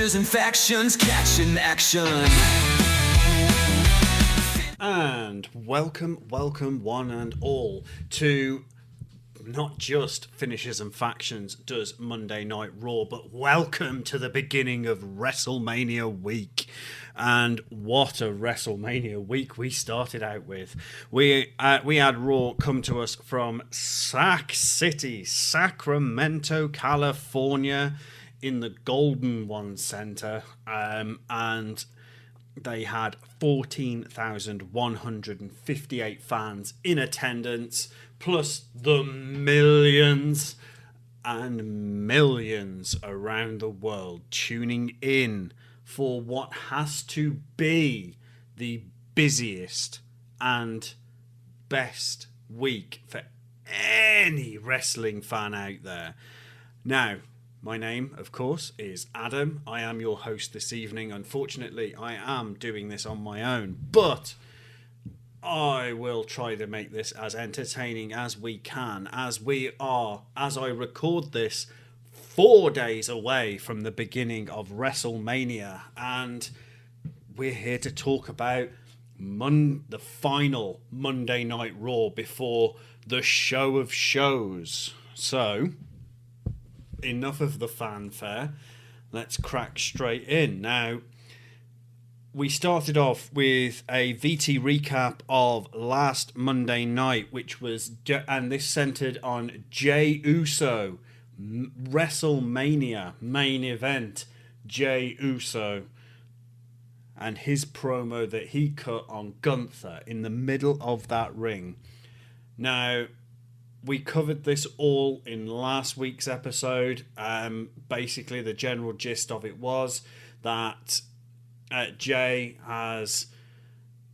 finishes and factions catching action. And welcome one and all to not just Finishes and Factions does Monday Night Raw, but welcome to the beginning of WrestleMania week. And what a WrestleMania week we started out with. We had Raw come to us from Sac City, Sacramento, California, in the Golden One Center, and they had 14,158 fans in attendance, plus the millions and millions around the world tuning in for what has to be the busiest and best week for any wrestling fan out there. Now, my name, of course, is Adam. I am your host this evening. Unfortunately, I am doing this on my own, but I will try to make this as entertaining as we can, as I record this, 4 days away from the beginning of WrestleMania, and we're here to talk about the final Monday Night Raw before the show of shows. So, enough of the fanfare. Let's crack straight in. Now, we started off with a VT recap of last Monday night, which was, and this centered on Jey Uso, WrestleMania main event, Jey Uso, and his promo that he cut on Gunther in the middle of that ring. Now, we covered this all in last week's episode. Basically, the general gist of it was that Jey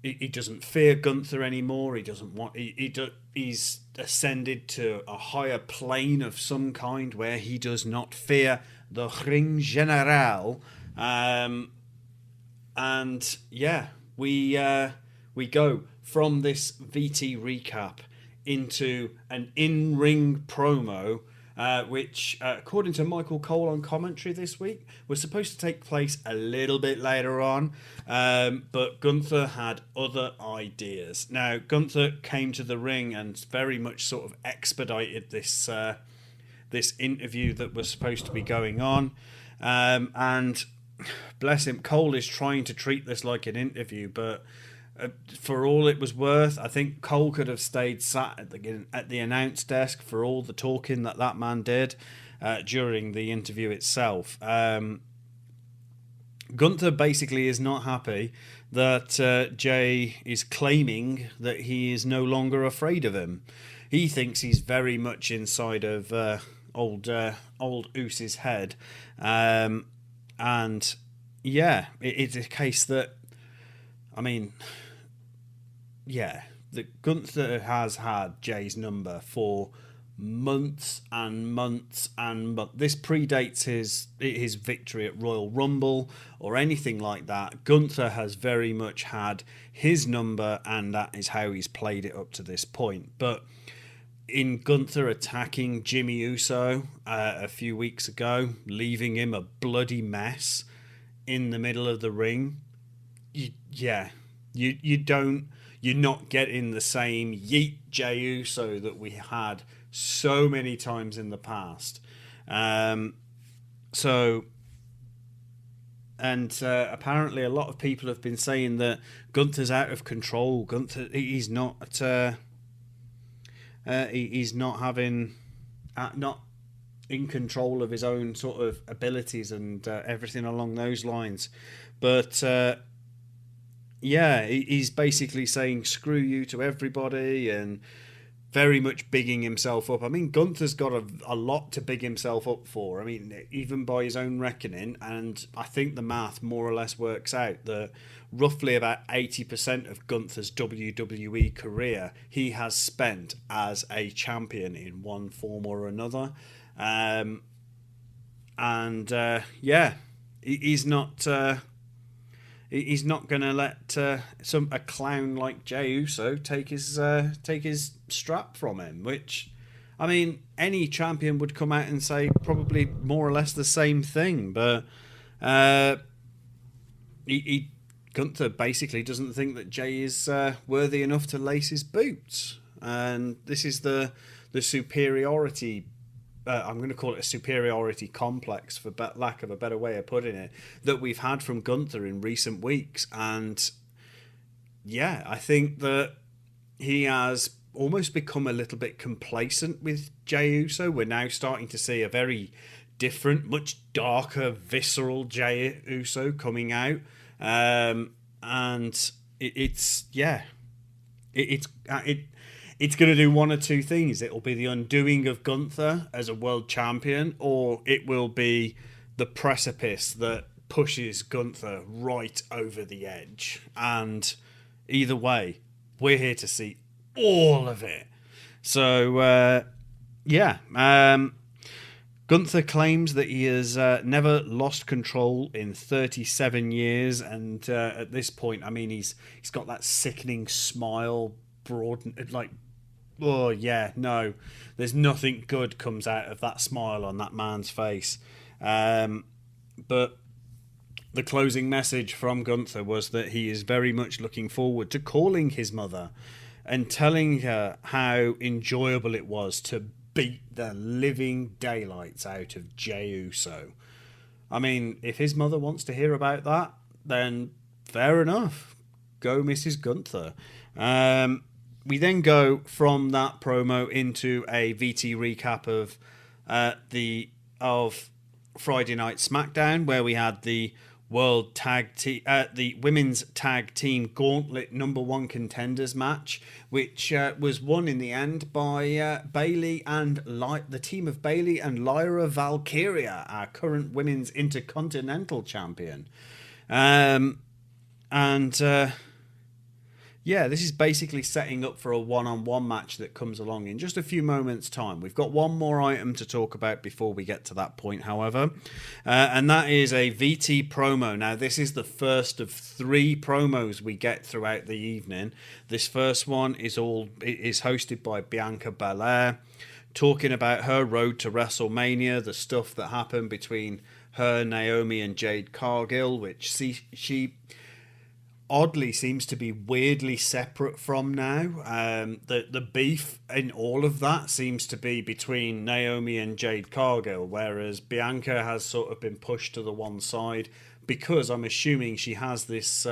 he doesn't fear Gunther anymore. He doesn't want. He's ascended to a higher plane of some kind where he does not fear the Ring General. And yeah, we go from this VT recap into an in-ring promo, which, according to Michael Cole on commentary this week, was supposed to take place a little bit later on, but Gunther had other ideas. Now, Gunther came to the ring and very much sort of expedited this interview that was supposed to be going on, and bless him, Cole is trying to treat this like an interview, but for all it was worth, I think Cole could have stayed sat at the announce desk for all the talking that man did during the interview itself. Gunther basically is not happy that Jey is claiming that he is no longer afraid of him. He thinks he's very much inside of old Uso's head, and yeah, it's a case that, I mean, yeah, that Gunther has had Jey's number for months and months and months. This predates his victory at Royal Rumble or anything like that. Gunther has very much had his number, and that is how he's played it up to this point. But in Gunther attacking Jimmy Uso a few weeks ago, leaving him a bloody mess in the middle of the ring, you're not getting the same yeet Jey Uso that we had so many times in the past. Apparently a lot of people have been saying that Gunther's out of control. Gunther, he's not in control of his own sort of abilities and everything along those lines. But yeah, he's basically saying screw you to everybody and very much bigging himself up. I mean, Gunther's got a lot to big himself up for. I mean, even by his own reckoning, and I think the math more or less works out that roughly about 80% of Gunther's WWE career he has spent as a champion in one form or another. Yeah, he's not going to let a clown like Jey Uso take his strap from him, which, I mean, any champion would come out and say probably more or less the same thing. But Gunther basically doesn't think that Jay is worthy enough to lace his boots, and this is the superiority. I'm going to call it a superiority complex, for lack of a better way of putting it, that we've had from Gunther in recent weeks. And yeah, I think that he has almost become a little bit complacent with Jey Uso. We're now starting to see a very different, much darker, visceral Jey Uso coming out. And it's going to do one or two things. It will be the undoing of Gunther as a world champion, or it will be the precipice that pushes Gunther right over the edge. And either way, we're here to see all of it. So, Gunther claims that he has never lost control in 37 years, and at this point, I mean, he's got that sickening smile, oh yeah, no, there's nothing good comes out of that smile on that man's face. But the closing message from Gunther was that he is very much looking forward to calling his mother and telling her how enjoyable it was to beat the living daylights out of Jey Uso. I mean, if his mother wants to hear about that, then fair enough. Go, Mrs. Gunther. We then go from that promo into a VT recap of Friday Night SmackDown, where we had the the women's tag team gauntlet #1 contenders match, which was won in the end by Bayley and the team of Bayley and Lyra Valkyria, our current women's intercontinental champion. This is basically setting up for a one-on-one match that comes along in just a few moments' time. We've got one more item to talk about before we get to that point, however, and that is a VT promo. Now, this is the first of 3 promos we get throughout the evening. This first one is hosted by Bianca Belair, talking about her road to WrestleMania, the stuff that happened between her, Naomi, and Jade Cargill, which she oddly seems to be weirdly separate from now. The beef in all of that seems to be between Naomi and Jade Cargill, whereas Bianca has sort of been pushed to the one side because I'm assuming she has this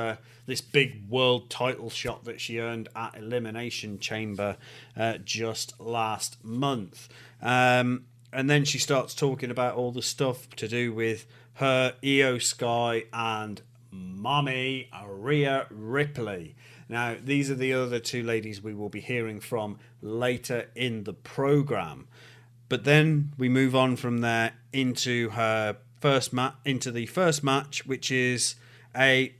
big world title shot that she earned at Elimination Chamber just last month. And then she starts talking about all the stuff to do with her, Io Sky, and Mommy Rhea Ripley. Now, these are the other 2 ladies we will be hearing from later in the program. But then we move on from there into the first match, which is a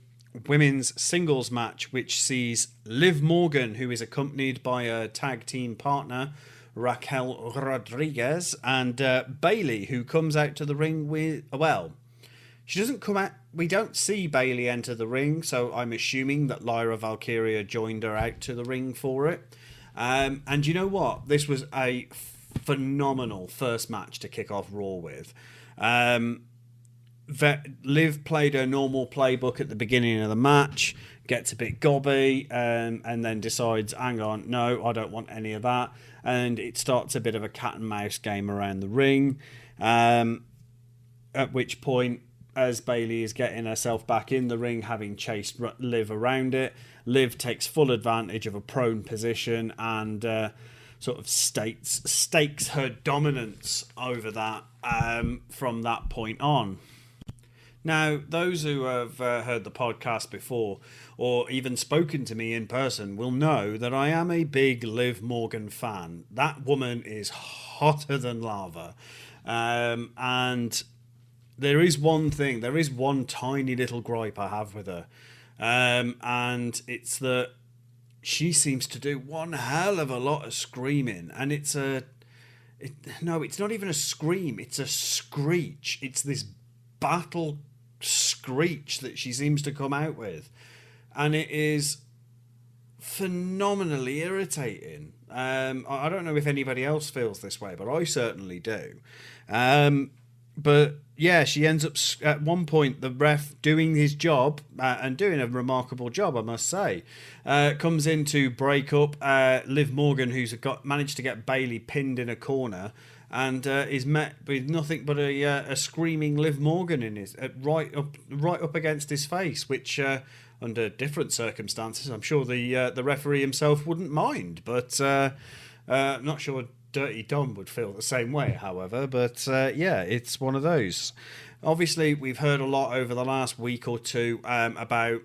women's singles match, which sees Liv Morgan, who is accompanied by a tag team partner, Raquel Rodriguez, and Bayley, who comes out to the ring with, she doesn't come out. We don't see Bayley enter the ring, so I'm assuming that Lyra Valkyria joined her out to the ring for it. And you know what? This was a phenomenal first match to kick off Raw with. Liv played her normal playbook at the beginning of the match, gets a bit gobby, and then decides, hang on, no, I don't want any of that. And it starts a bit of a cat and mouse game around the ring. At which point, as Bayley is getting herself back in the ring, having chased Liv around it, Liv takes full advantage of a prone position and sort of stakes her dominance over that from that point on. Now, those who have heard the podcast before or even spoken to me in person will know that I am a big Liv Morgan fan. That woman is hotter than lava. And there is one tiny little gripe I have with her. And it's that she seems to do one hell of a lot of screaming. And it's not even a scream, it's a screech. It's this battle screech that she seems to come out with. And it is phenomenally irritating. I don't know if anybody else feels this way, but I certainly do. But yeah, she ends up at one point, the ref doing his job and doing a remarkable job, I must say. Comes in to break up Liv Morgan, who's managed to get Bayley pinned in a corner, and is met with nothing but a screaming Liv Morgan in his right up against his face, which under different circumstances, I'm sure the referee himself wouldn't mind, but I'm not sure Dirty Dom would feel the same way, however. But yeah, it's one of those. Obviously, we've heard a lot over the last week or two about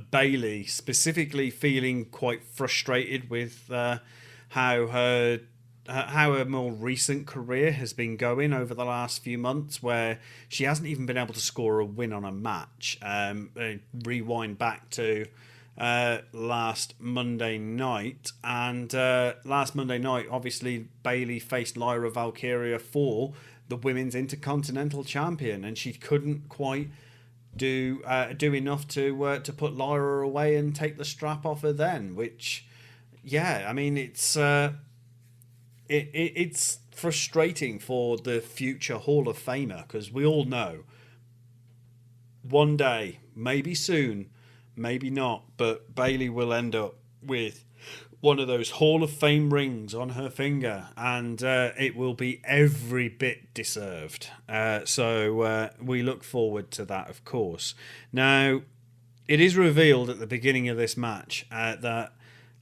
Bayley specifically feeling quite frustrated with how her more recent career has been going over the last few months, where she hasn't even been able to score a win on a match. Rewind back to last Monday night, and last Monday night, obviously, Bayley faced Lyra Valkyria for the Women's Intercontinental Champion, and she couldn't quite do enough to put Lyra away and take the strap off her then, which, yeah, I mean, it's frustrating for the future Hall of Famer, because we all know one day, maybe soon, maybe not, but Bayley will end up with one of those Hall of Fame rings on her finger, and it will be every bit deserved. So we look forward to that, of course. Now, it is revealed at the beginning of this match that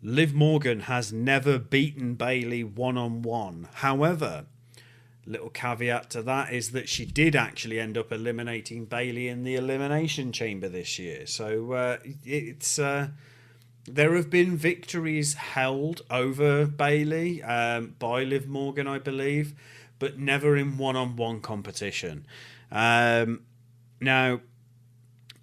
Liv Morgan has never beaten Bayley one-on-one. However, little caveat to that is that she did actually end up eliminating Bayley in the Elimination Chamber this year. So it's there have been victories held over Bayley by Liv Morgan, I believe, but never in one-on-one competition. Now,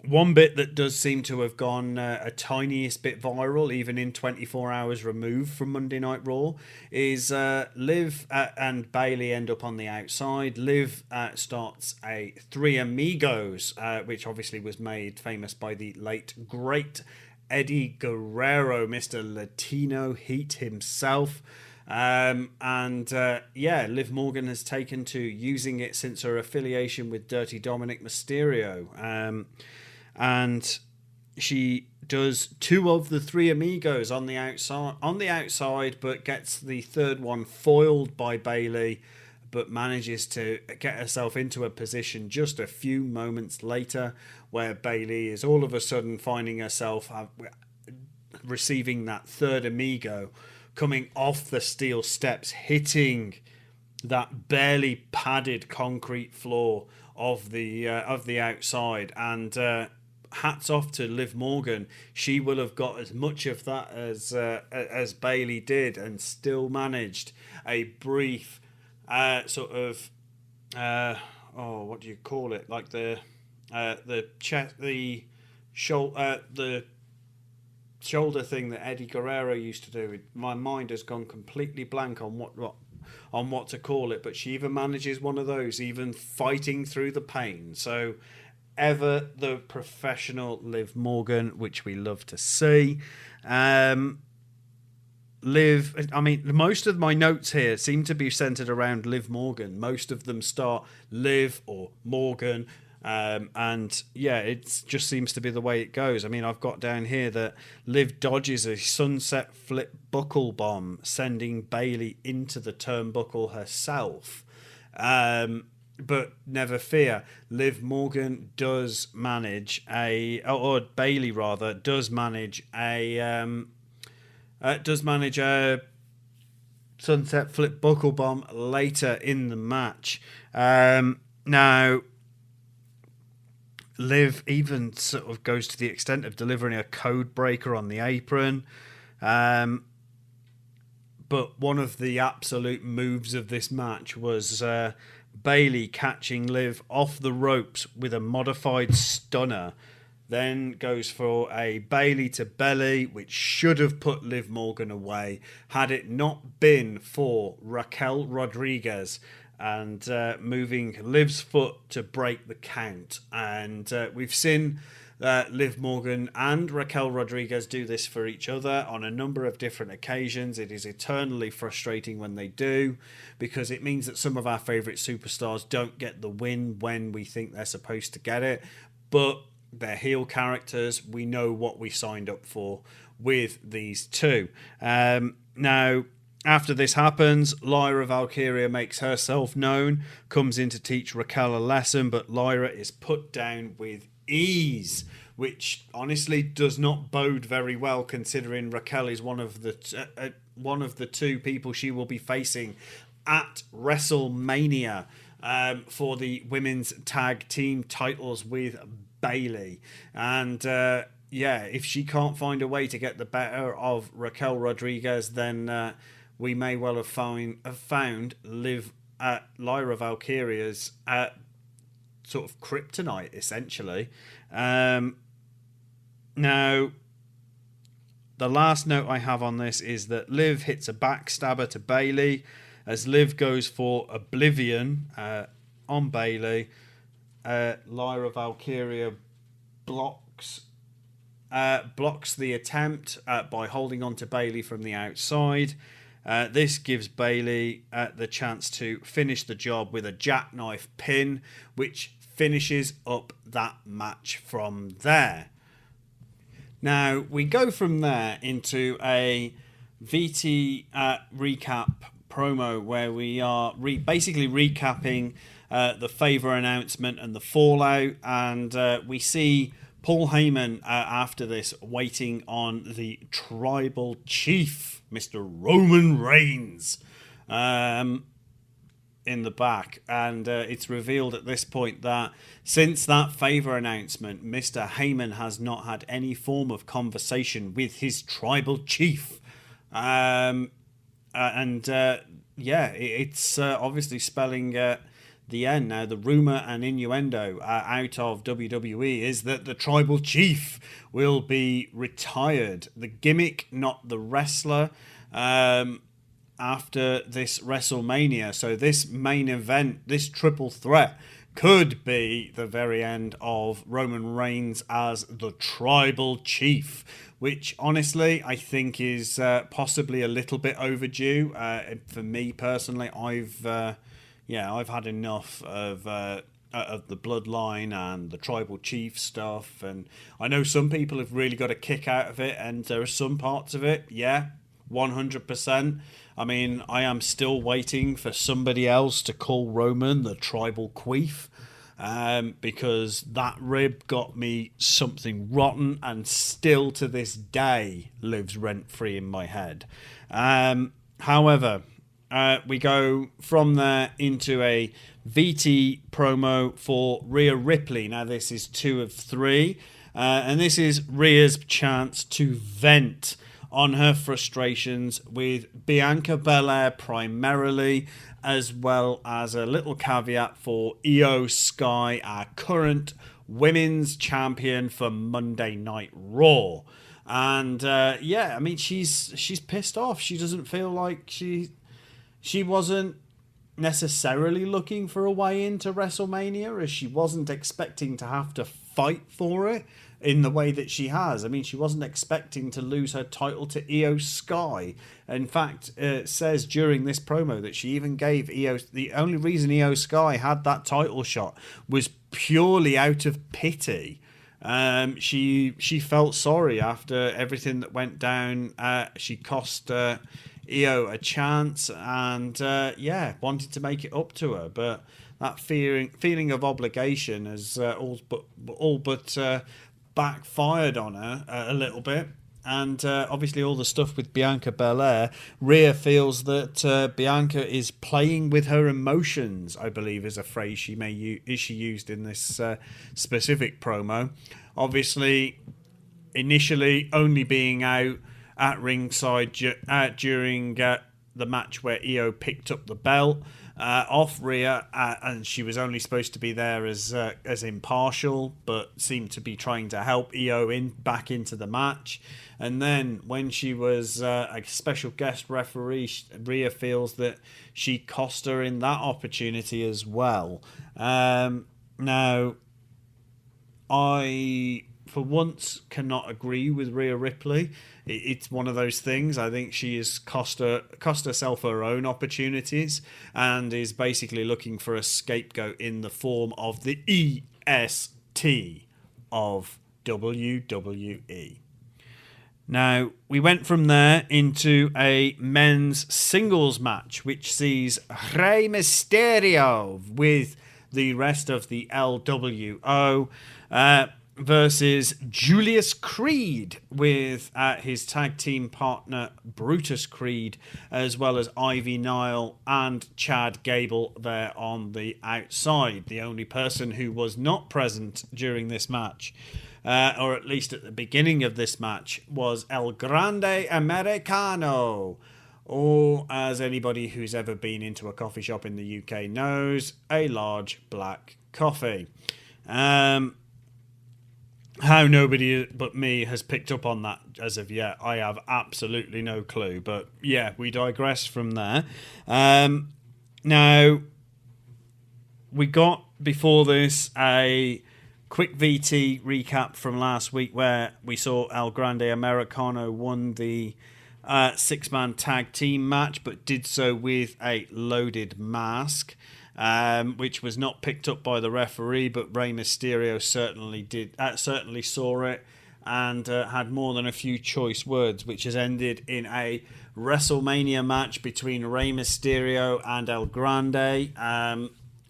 one bit that does seem to have gone a tiniest bit viral, even in 24 hours removed from Monday Night Raw, is Liv and Bayley end up on the outside. Liv starts a Three Amigos, which obviously was made famous by the late, great Eddie Guerrero, Mr. Latino Heat himself. Yeah, Liv Morgan has taken to using it since her affiliation with Dirty Dominic Mysterio. And she does two of the Three Amigos on the outside, but gets the third one foiled by Bayley, but manages to get herself into a position just a few moments later where Bayley is all of a sudden finding herself receiving that third Amigo, coming off the steel steps, hitting that barely padded concrete floor of the outside, and hats off to Liv Morgan. She will have got as much of that as Bayley did, and still managed a brief sort of what do you call it? Like the shoulder thing that Eddie Guerrero used to do. My mind has gone completely blank on what to call it, but she even manages one of those, even fighting through the pain. So ever the professional Liv Morgan, which we love to see. Liv, I mean, most of my notes here seem to be centered around Liv Morgan. Most of them start Liv or Morgan. And yeah, it just seems to be the way it goes. I mean, I've got down here that Liv dodges a sunset flip buckle bomb, sending Bayley into the turnbuckle herself. But never fear, Liv Morgan does manage or Bayley rather does manage a sunset flip buckle bomb later in the match. Now, Liv even sort of goes to the extent of delivering a code breaker on the apron. But one of the absolute moves of this match was Bayley catching Liv off the ropes with a modified stunner, then goes for a Bayley to belly, which should have put Liv Morgan away had it not been for Raquel Rodriguez and moving Liv's foot to break the count. And we've seen Liv Morgan and Raquel Rodriguez do this for each other on a number of different occasions. It is eternally frustrating when they do, because it means that some of our favourite superstars don't get the win when we think they're supposed to get it. But they're heel characters. We know what we signed up for with these two. Now, after this happens, Lyra Valkyria makes herself known, comes in to teach Raquel a lesson, but Lyra is put down with ease, which honestly does not bode very well, considering Raquel is one of the two people she will be facing at WrestleMania for the women's tag team titles with Bayley. And if she can't find a way to get the better of Raquel Rodriguez, then we may well have found Lyra Valkyria's sort of kryptonite, essentially. Now, the last note I have on this is that Liv hits a backstabber to Bayley as Liv goes for Oblivion on Bayley. Lyra Valkyria blocks the attempt by holding on to Bayley from the outside. This gives Bayley the chance to finish the job with a jackknife pin, which finishes up that match from there. Now, we go from there into a VT recap promo where we are basically recapping the favour announcement and the fallout, and we see Paul Heyman after this waiting on the tribal chief, Mr. Roman Reigns, in the back, and it's revealed at this point that since that favour announcement, Mr. Heyman has not had any form of conversation with his tribal chief. It's obviously spelling the end. Now, the rumour and innuendo out of WWE is that the tribal chief will be retired. The gimmick, not the wrestler, after this WrestleMania. So this main event, this triple threat, could be the very end of Roman Reigns as the tribal chief, which honestly I think is possibly a little bit overdue. For me personally, I've had enough of the bloodline and the tribal chief stuff, and I know some people have really got a kick out of it, and there are some parts of it, 100%. I mean, I am still waiting for somebody else to call Roman the tribal queef, because that rib got me something rotten and still to this day lives rent-free in my head. However, we go from there into a VT promo for Rhea Ripley. Now, this is 2 of 3, and this is Rhea's chance to vent on her frustrations with Bianca Belair primarily, as well as a little caveat for Io Sky, our current women's champion for Monday Night Raw. And I mean, she's pissed off. She doesn't feel like she wasn't necessarily looking for a way into WrestleMania, as she wasn't expecting to have to fight for it in the way that she has. I mean, she wasn't expecting to lose her title to Io Sky. In fact, it says during this promo that she even gave the only reason Io Sky had that title shot was purely out of pity. She felt sorry after everything that went down. She cost Io a chance, and wanted to make it up to her, but that feeling of obligation has all but backfired on her a little bit. And obviously all the stuff with Bianca Belair, Rhea feels that Bianca is playing with her emotions, I believe is a phrase she used in this specific promo. Obviously, initially only being out at ringside during the match where Io picked up the belt off Rhea, and she was only supposed to be there as impartial, but seemed to be trying to help Io back into the match. And then when she was a special guest referee, Rhea feels that she cost her in that opportunity as well. Now, I for once, cannot agree with Rhea Ripley. It's one of those things. I think she has cost herself her own opportunities and is basically looking for a scapegoat in the form of the EST of WWE. Now, we went from there into a men's singles match, which sees Rey Mysterio with the rest of the LWO versus Julius Creed with his tag team partner Brutus Creed, as well as Ivy Nile and Chad Gable there on the outside. The only person who was not present during this match, or at least at the beginning of this match, was El Grande Americano, or as anybody who's ever been into a coffee shop in the UK knows, a large black coffee. How nobody but me has picked up on that as of yet, I have absolutely no clue. But yeah, we digress from there. Now, we got before this a quick VT recap from last week where we saw El Grande Americano won the six-man tag team match, but did so with a loaded mask, which was not picked up by the referee, but Rey Mysterio certainly saw it and had more than a few choice words, which has ended in a WrestleMania match between Rey Mysterio and El Grande.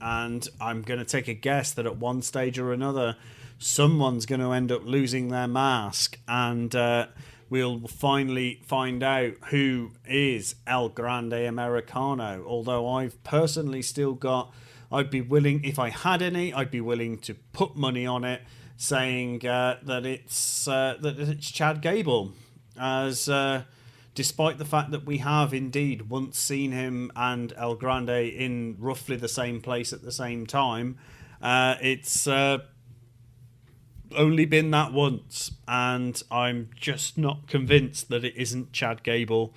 And I'm going to take a guess that at one stage or another, someone's going to end up losing their mask, and we'll finally find out who is El Grande Americano. Although I've personally still got, I'd be willing, if I had any, I'd be willing to put money on it, saying that it's Chad Gable, as despite the fact that we have indeed once seen him and El Grande in roughly the same place at the same time, it's only been that once, and I'm just not convinced that it isn't Chad Gable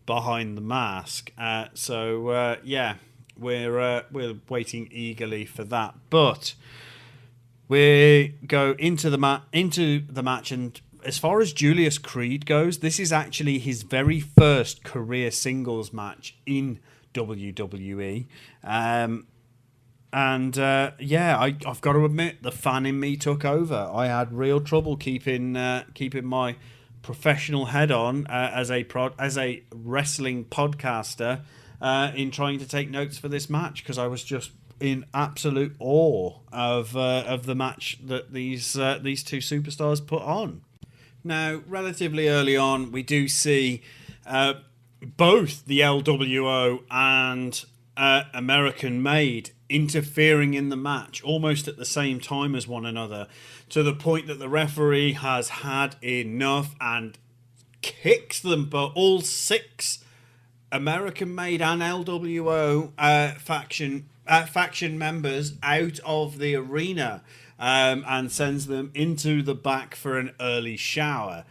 behind the mask. So we're waiting eagerly for that. But we go into the match, and as far as Julius Creed goes, this is actually his very first career singles match in WWE. I've got to admit, the fan in me took over. I had real trouble keeping my professional head on as a wrestling podcaster in trying to take notes for this match, because I was just in absolute awe of the match that these two superstars put on. Now, relatively early on, we do see both the LWO and American Made interfering in the match almost at the same time as one another, to the point that the referee has had enough and kicks them, but all six American Made and LWO faction members out of the arena, and sends them into the back for an early shower.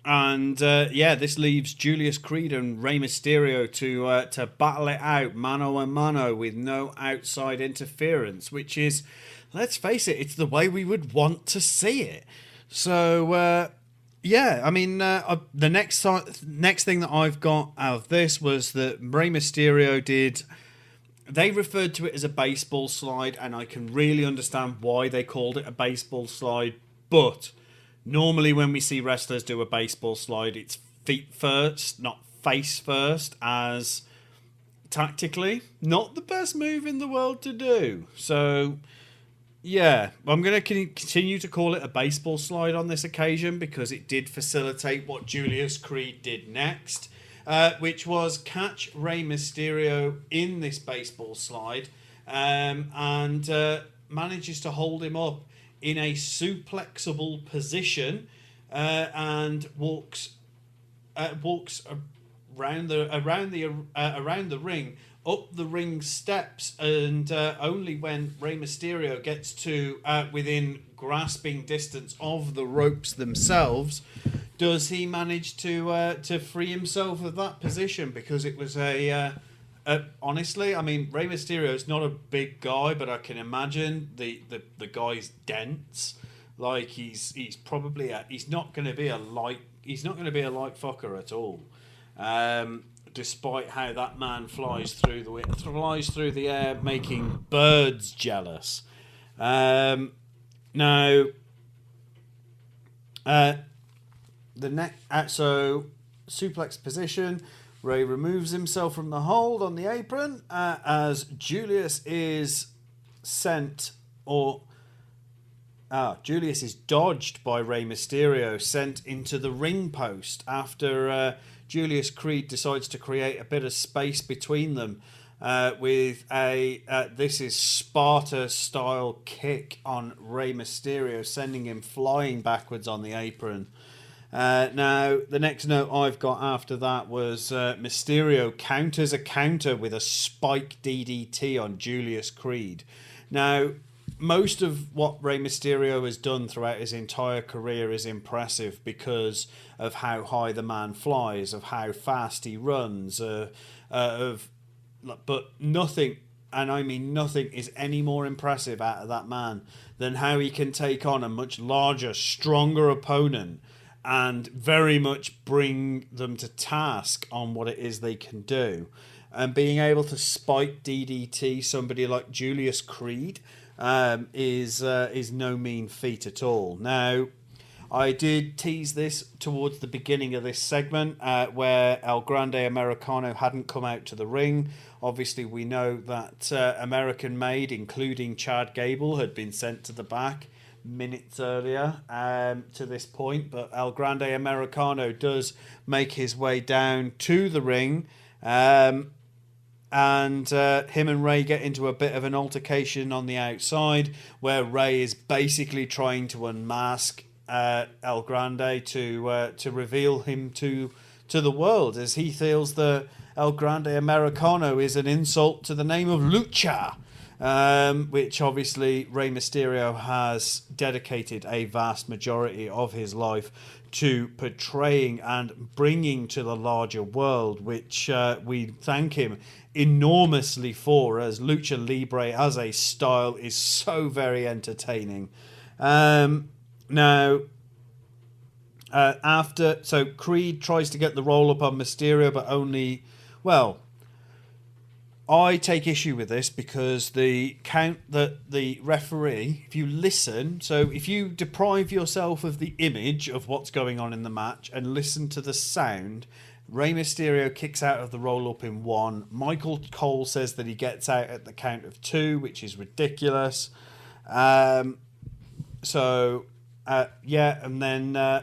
This leaves Julius Creed and Rey Mysterio to battle it out mano a mano with no outside interference, which is, let's face it, it's the way we would want to see it. So the next thing that I've got out of this was that Rey Mysterio they referred to it as a baseball slide, and I can really understand why they called it a baseball slide, but normally when we see wrestlers do a baseball slide, it's feet first, not face first, as tactically not the best move in the world to do. So yeah, I'm going to continue to call it a baseball slide on this occasion, because it did facilitate what Julius Creed did next, which was catch Rey Mysterio in this baseball slide, and manages to hold him up in a suplexable position, and walks around the ring, up the ring steps, and only when Rey Mysterio gets to within grasping distance of the ropes themselves does he manage to free himself of that position, because it was honestly, I mean, Rey Mysterio is not a big guy, but I can imagine the guy's dense. Like he's probably he's not going to be a light fucker at all. Despite how that man flies through the air, making birds jealous. Now, so suplex position. Ray removes himself from the hold on the apron as Julius is Julius is dodged by Rey Mysterio, sent into the ring post after Julius Creed decides to create a bit of space between them with this is Sparta style kick on Rey Mysterio, sending him flying backwards on the apron. Now, the next note I've got after that was Mysterio counters a counter with a spike DDT on Julius Creed. Now, most of what Rey Mysterio has done throughout his entire career is impressive because of how high the man flies, of how fast he runs, but nothing, and I mean nothing, is any more impressive out of that man than how he can take on a much larger, stronger opponent and very much bring them to task on what it is they can do. And being able to spike DDT somebody like Julius Creed is no mean feat at all. Now, I did tease this towards the beginning of this segment where El Grande Americano hadn't come out to the ring. Obviously, we know that American Made, including Chad Gable, had been sent to the back minutes earlier to this point, but El Grande Americano does make his way down to the ring, and him and Ray get into a bit of an altercation on the outside where Ray is basically trying to unmask El Grande to reveal him to the world, as he feels that El Grande Americano is an insult to the name of Lucha, which obviously Rey Mysterio has dedicated a vast majority of his life to portraying and bringing to the larger world, which we thank him enormously for, as Lucha Libre as a style is so very entertaining. Now, so Creed tries to get the roll up on Mysterio, but only, well, I take issue with this because the count that the referee, if you listen, so if you deprive yourself of the image of what's going on in the match and listen to the sound, Rey Mysterio kicks out of the roll-up in 1. Michael Cole says that he gets out at the count of 2, which is ridiculous. And then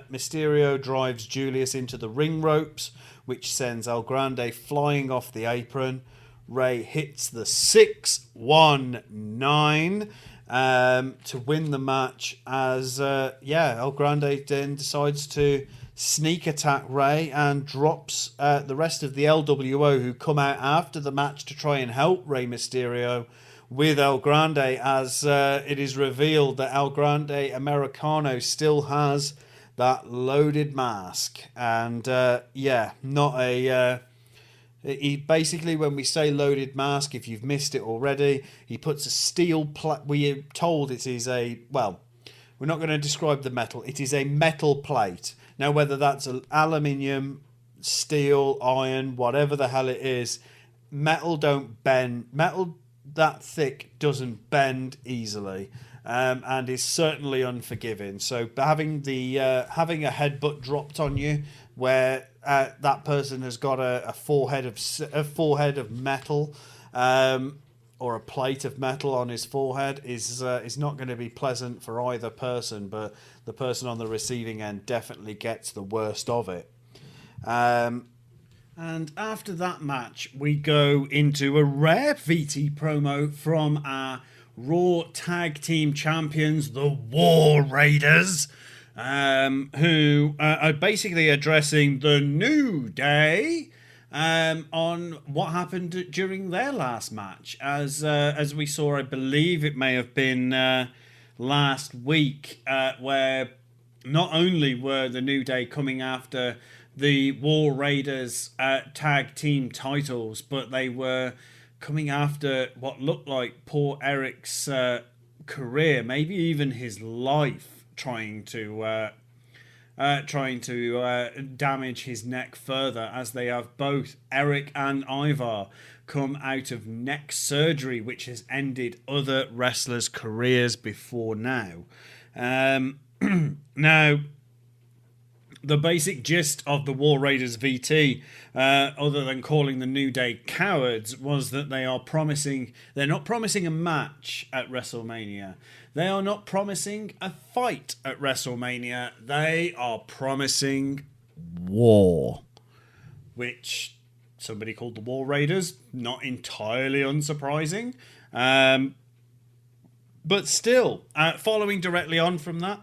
Mysterio drives Julius into the ring ropes, which sends El Grande flying off the apron. Ray hits the 619 to win the match, as El Grande then decides to sneak attack Ray and drops the rest of the LWO, who come out after the match to try and help Rey Mysterio with El Grande, as it is revealed that El Grande Americano still has that loaded mask. And he basically, when we say loaded mask, if you've missed it already, he puts a steel plate. We are told it is we're not going to describe the metal. It is a metal plate. Now, whether that's aluminium, steel, iron, whatever the hell it is, metal don't bend. Metal that thick doesn't bend easily, and is certainly unforgiving. So having a headbutt dropped on you where that person has got a forehead of metal, or a plate of metal on his forehead is not going to be pleasant for either person, but the person on the receiving end definitely gets the worst of it. And after that match, we go into a rare VT promo from our Raw Tag Team Champions, the War Raiders, who are basically addressing the New Day on what happened during their last match. As we saw, I believe it may have been last week, where not only were the New Day coming after the War Raiders tag team titles, but they were coming after what looked like poor Eric's career, maybe even his life, trying to damage his neck further, as they have both, Eric and Ivar, come out of neck surgery, which has ended other wrestlers' careers before now. Now, the basic gist of the War Raiders VT, other than calling the New Day cowards, was that they're not promising a match at WrestleMania. They are not promising a fight at WrestleMania. They are promising war, which somebody called the War Raiders, not entirely unsurprising. But still, following directly on from that,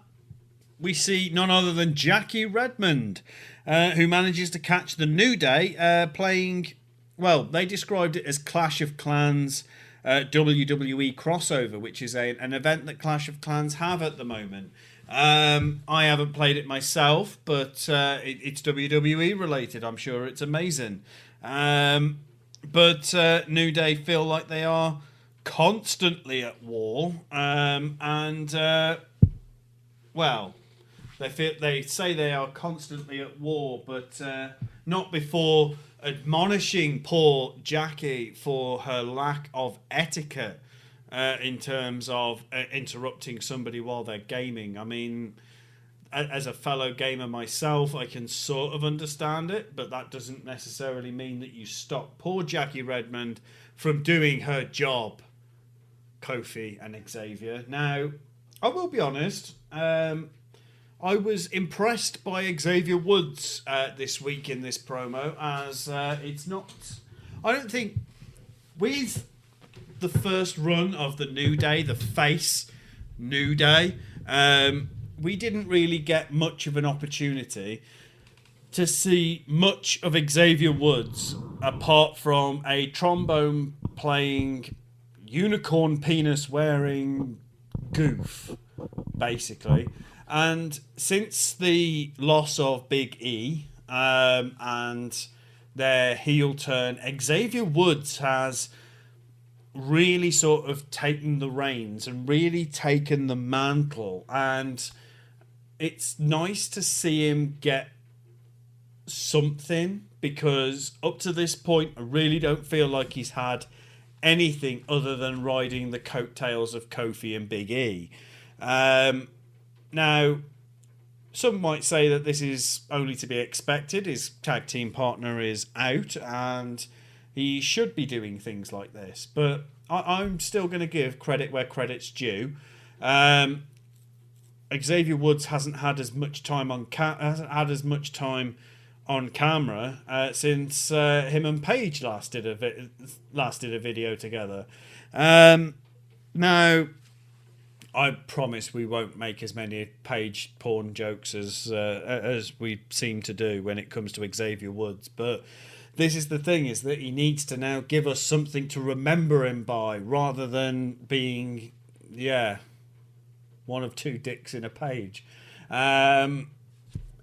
we see none other than Jackie Redmond, who manages to catch the New Day playing, well, they described it as Clash of Clans WWE crossover, which is an event that Clash of Clans have at the moment. I haven't played it myself, but it's WWE related. I'm sure it's amazing. But New Day feel like they are constantly at war, well, they say they are constantly at war, but not before admonishing poor Jackie for her lack of etiquette in terms of interrupting somebody while they're gaming. I mean, as a fellow gamer myself, I can sort of understand it, but that doesn't necessarily mean that you stop poor Jackie Redmond from doing her job, Kofi and Xavier. Now, I will be honest, I was impressed by Xavier Woods this week in this promo, as it's not... I don't think... With the first run of the New Day, the face New Day, we didn't really get much of an opportunity to see much of Xavier Woods apart from a trombone playing, unicorn penis wearing goof, basically. And since the loss of Big E and their heel turn, Xavier Woods has really sort of taken the reins and really taken the mantle. And it's nice to see him get something, because up to this point, I really don't feel like he's had anything other than riding the coattails of Kofi and Big E. Now, some might say that this is only to be expected. His tag team partner is out and he should be doing things like this. But I'm still going to give credit where credit's due. Xavier Woods hasn't had as much time on camera since him and Paige last did a video together. Now, I promise we won't make as many Paige porn jokes as we seem to do when it comes to Xavier Woods, but this is the thing, is that he needs to now give us something to remember him by, rather than being, one of two dicks in a page.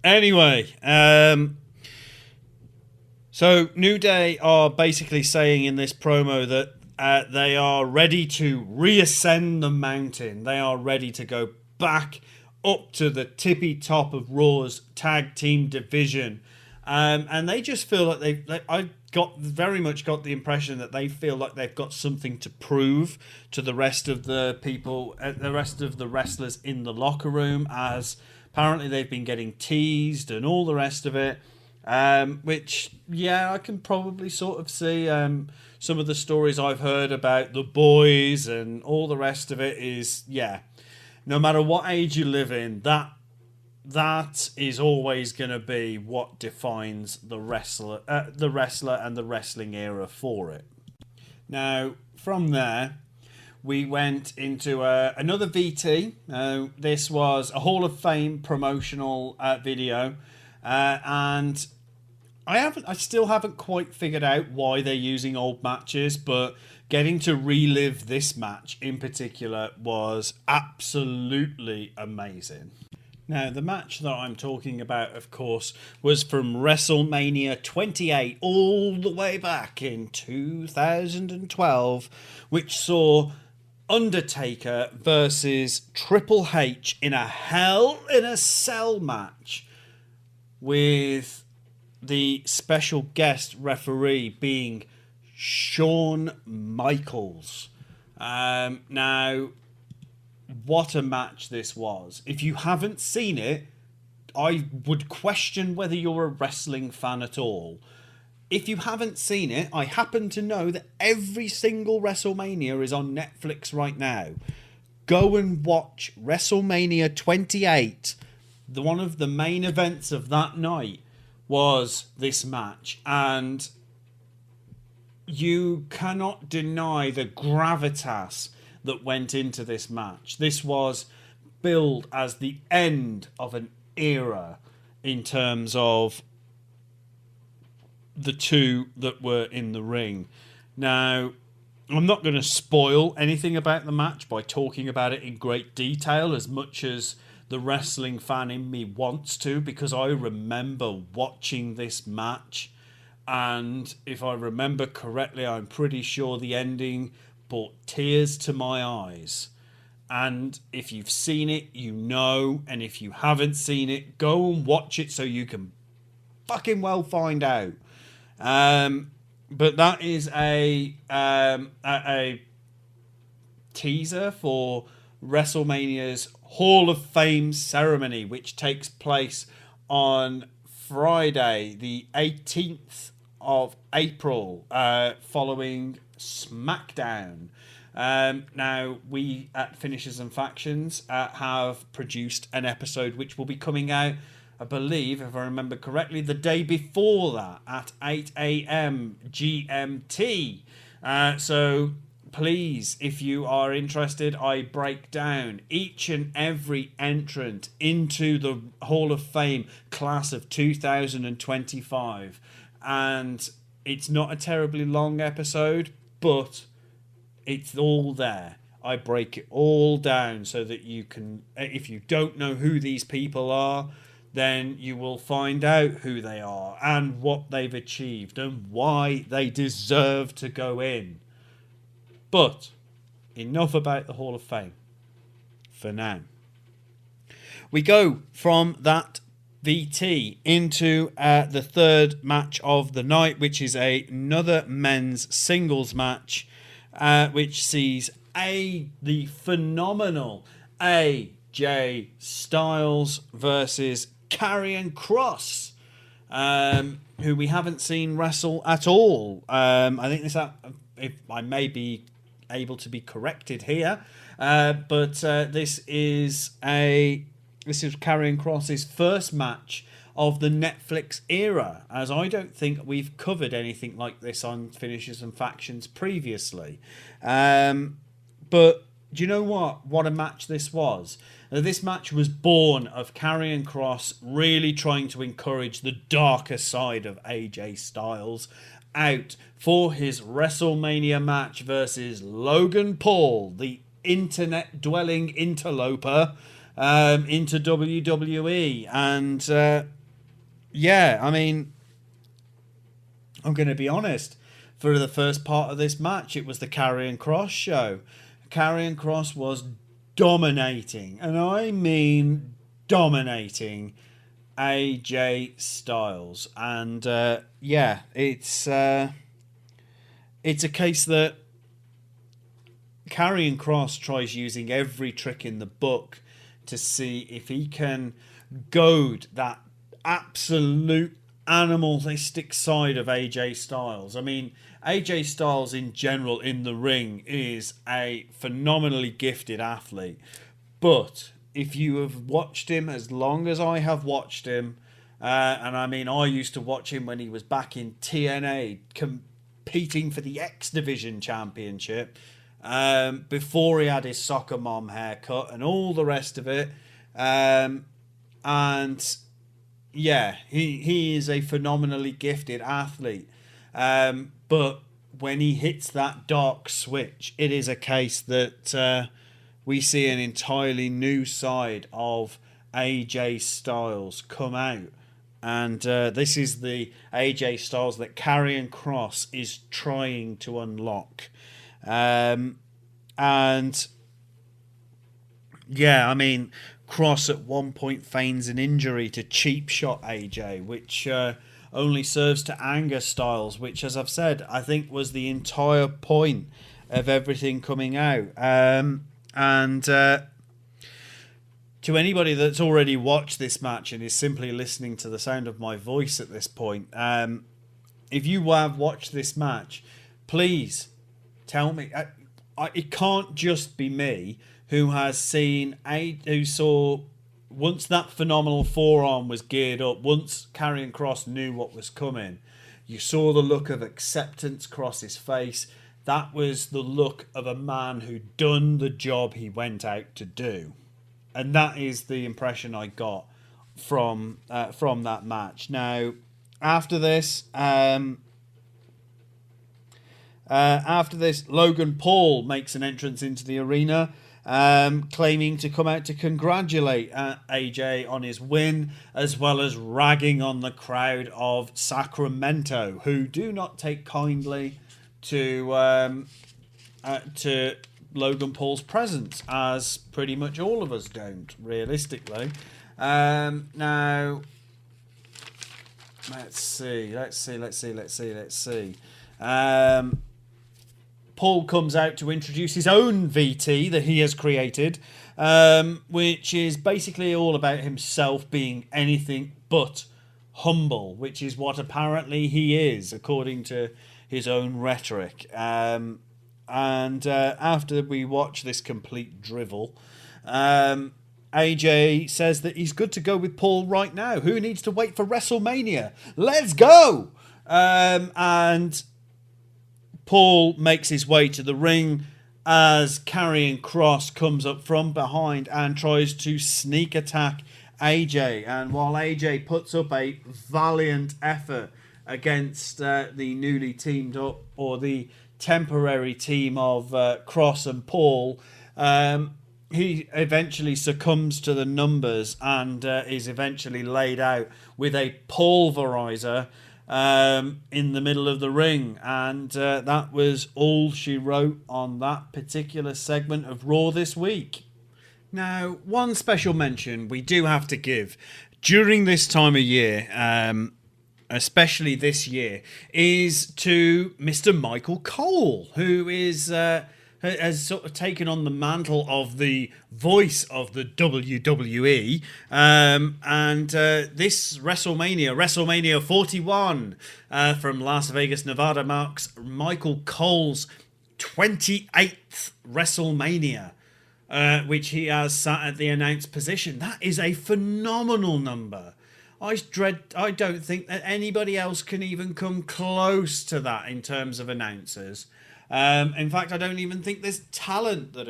Anyway, so New Day are basically saying in this promo that they are ready to reascend the mountain. They are ready to go back up to the tippy top of Raw's tag team division. And they just feel like I very much got the impression that they feel like they've got something to prove to the rest of the people, the rest of the wrestlers in the locker room, as apparently they've been getting teased and all the rest of it. Which, I can probably sort of see. Some of the stories I've heard about the boys and all the rest of it is, no matter what age you live in, that is always going to be what defines the wrestler and the wrestling era for it. Now, from there, we went into another VT. This was a Hall of Fame promotional video, and I still haven't quite figured out why they're using old matches, but getting to relive this match in particular was absolutely amazing. Now, the match that I'm talking about, of course, was from WrestleMania 28, all the way back in 2012, which saw Undertaker versus Triple H in a Hell in a Cell match, with the special guest referee being Shawn Michaels. Now, what a match this was. If you haven't seen it, I would question whether you're a wrestling fan at all. If you haven't seen it, I happen to know that every single WrestleMania is on Netflix right now. Go and watch WrestleMania 28. One of the main events of that night was this match, and you cannot deny the gravitas that went into this match. This was billed as the end of an era in terms of the two that were in the ring. Now, I'm not going to spoil anything about the match by talking about it in great detail, as much as the wrestling fan in me wants to, because I remember watching this match, and if I remember correctly, I'm pretty sure the ending brought tears to my eyes. And if you've seen it, you know, and if you haven't seen it, go and watch it so you can fucking well find out. But that is a teaser for WrestleMania's Hall of Fame ceremony, which takes place on Friday, the 18th of April, following SmackDown. Now, we at Finishers and Factions have produced an episode which will be coming out, I believe, if I remember correctly, the day before that at 8 a.m. GMT. So please, if you are interested, I break down each and every entrant into the Hall of Fame class of 2025. And it's not a terribly long episode, but it's all there. I break it all down so that you can, if you don't know who these people are, then you will find out who they are and what they've achieved and why they deserve to go in. But enough about the Hall of Fame for now. We go from that VT into the third match of the night, which is another men's singles match, which sees the phenomenal AJ Styles versus Karrion Kross, who we haven't seen wrestle at all. I think this, if I may be able to be corrected here, but this is Karrion Kross's first match of the Netflix era, as I don't think we've covered anything like this on Finishers and Factions previously. But do you know what? What a match this was. This match was born of Karrion Kross really trying to encourage the darker side of AJ Styles out for his WrestleMania match versus Logan Paul, the internet-dwelling interloper, into WWE. And yeah, I mean, I'm going to be honest. For the first part of this match, it was the Karrion Kross show. Karrion Kross was dominating, and I mean dominating, AJ Styles. And yeah, it's a case that Karrion Kross tries using every trick in the book to see if he can goad that absolute animalistic side of AJ Styles. I mean, AJ Styles in general in the ring is a phenomenally gifted athlete, but if you have watched him as long as I have watched him, and I mean, I used to watch him when he was back in TNA competing for the X Division Championship, before he had his soccer mom haircut and all the rest of it, and yeah, he is a phenomenally gifted athlete. But when he hits that dark switch, it is a case that we see an entirely new side of AJ Styles come out. And this is the AJ Styles that Karrion Kross is trying to unlock. And And yeah, I mean, Cross at one point feigns an injury to cheap shot AJ, which only serves to anger Styles, which, as I've said, I think was the entire point of everything coming out. And to anybody that's already watched this match and is simply listening to the sound of my voice at this point, if you have watched this match, please tell me. It can't just be me who saw once that phenomenal forearm was geared up, once Karrion Kross knew what was coming, you saw the look of acceptance cross his face. That was the look of a man who'd done the job he went out to do. And that is the impression I got from that match. Now, after this, Logan Paul makes an entrance into the arena, claiming to come out to congratulate AJ on his win, as well as ragging on the crowd of Sacramento, who do not take kindly to Logan Paul's presence, as pretty much all of us don't, realistically. Now, let's see. Paul comes out to introduce his own VT that he has created, which is basically all about himself being anything but humble, which is what apparently he is, according to his own rhetoric. And after we watch this complete drivel, AJ says that he's good to go with Paul right now. Who needs to wait for WrestleMania? Let's go! And Paul makes his way to the ring as Karrion Kross comes up from behind and tries to sneak attack AJ. And while AJ puts up a valiant effort against the newly teamed up, or the temporary team of Kross and Paul, he eventually succumbs to the numbers and is eventually laid out with a pulverizer in the middle of the ring. And that was all she wrote on that particular segment of Raw this week. Now, one special mention we do have to give during this time of year, especially this year, is to Mr. Michael Cole, who has sort of taken on the mantle of the voice of the WWE. And this WrestleMania 41 from Las Vegas, Nevada, marks Michael Cole's 28th WrestleMania, which he has sat at the announced position. That is a phenomenal number. I don't think that anybody else can even come close to that in terms of announcers. In fact, I don't even think there's talent that